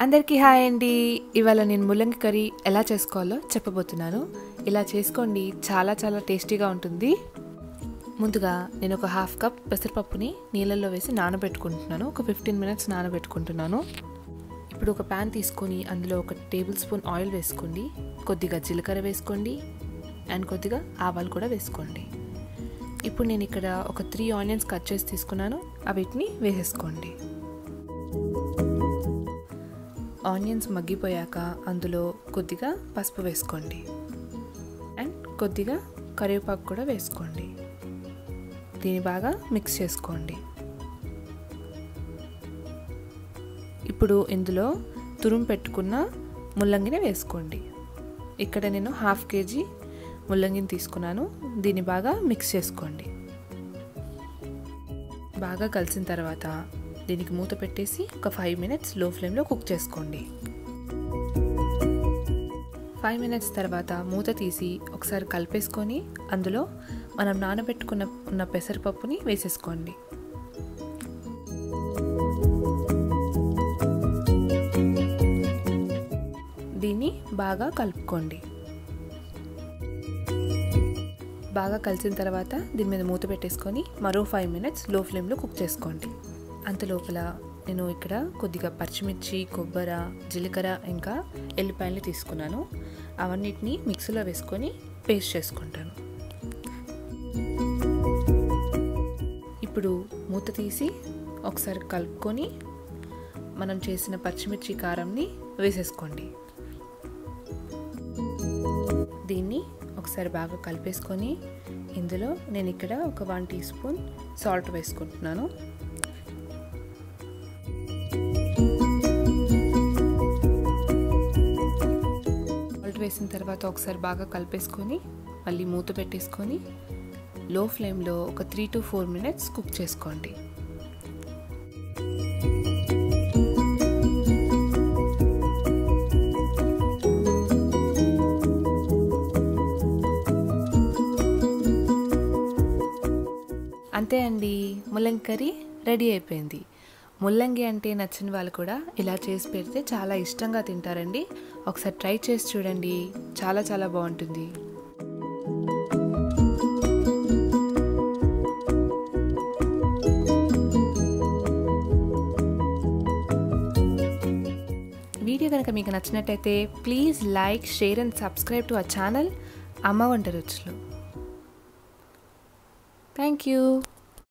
అందరికీ హాయ్ అండి. ఇవాళ నేను ముల్లంగి కర్రీ ఎలా చేసుకోవాలో చెప్పబోతున్నాను. ఇలా చేసుకోండి, చాలా చాలా టేస్టీగా ఉంటుంది. ముందుగా నేను ఒక హాఫ్ కప్ పెసరపప్పుని నీళ్ళల్లో వేసి నానబెట్టుకుంటున్నాను. ఒక 15 మినిట్స్ నానబెట్టుకుంటున్నాను. ఇప్పుడు ఒక ప్యాన్ తీసుకొని అందులో ఒక టేబుల్ స్పూన్ ఆయిల్ వేసుకోండి. కొద్దిగా జీలకర్ర వేసుకోండి అండ్ కొద్దిగా ఆవాలు కూడా వేసుకోండి. ఇప్పుడు నేను ఇక్కడ ఒక 3 ఆనియన్స్ కట్ చేసి తీసుకున్నాను. వీటిని వేసేసుకోండి. ఆనియన్స్ మగ్గిపోయాక అందులో కొద్దిగా పసుపు వేసుకోండి అండ్ కొద్దిగా కరివేపాకు కూడా వేసుకోండి. దీన్ని బాగా మిక్స్ చేసుకోండి. ఇప్పుడు ఇందులో తురుము పెట్టుకున్న ముల్లంగిని వేసుకోండి. ఇక్కడ నేను 1/2 kg ముల్లంగిని తీసుకున్నాను. దీన్ని బాగా మిక్స్ చేసుకోండి. బాగా కలిసిన తర్వాత దీనికి మూత పెట్టేసి ఒక 5 మినిట్స్ లో ఫ్లేమ్లో కుక్ చేసుకోండి. 5 మినిట్స్ తర్వాత మూత తీసి ఒకసారి కలిపేసుకొని అందులో మనం నానబెట్టుకున్న పెసరపప్పుని వేసేసుకోండి. దీన్ని బాగా కలుపుకోండి. బాగా కలిసిన తర్వాత దీని మీద మూత పెట్టేసుకొని మరో 5 మినిట్స్ లో ఫ్లేమ్లో కుక్ చేసుకోండి. అంతలోపల నేను ఇక్కడ కొద్దిగా పచ్చిమిర్చి, కొబ్బరి, జీలకర్ర ఇంకా ఎల్లిపాయలు తీసుకున్నాను. అవన్నిటిని మిక్సీలో వేసుకొని పేస్ట్ చేసుకుంటాను. ఇప్పుడు మూత తీసి ఒకసారి కలుపుకొని మనం చేసిన పచ్చిమిర్చి కారంని వేసేసుకోండి. దీన్ని ఒకసారి బాగా కలిపేసుకొని ఇందులో నేను ఇక్కడ ఒక 1 టీ స్పూన్ సాల్ట్ వేసుకుంటున్నాను. సాల్ట్ వేసిన తర్వాత ఒకసారి బాగా కలిపేసుకొని మళ్ళీ మూత పెట్టేసుకొని లో ఫ్లేమ్లో ఒక 3 to 4 మినిట్స్ కుక్ చేసుకోండి. అంతే అండి, ముల్లంగి కర్రీ రెడీ అయిపోయింది. ముల్లంగి అంటే నచ్చని వాళ్ళు కూడా ఇలా చేసి పెడితే చాలా ఇష్టంగా తింటారండి. ఒకసారి ట్రై చేసి చూడండి, చాలా చాలా బాగుంటుంది. వీడియో కనుక మీకు నచ్చినట్టయితే please like, share and subscribe to our channel అమ్మ వంట రుచులు. Thank you.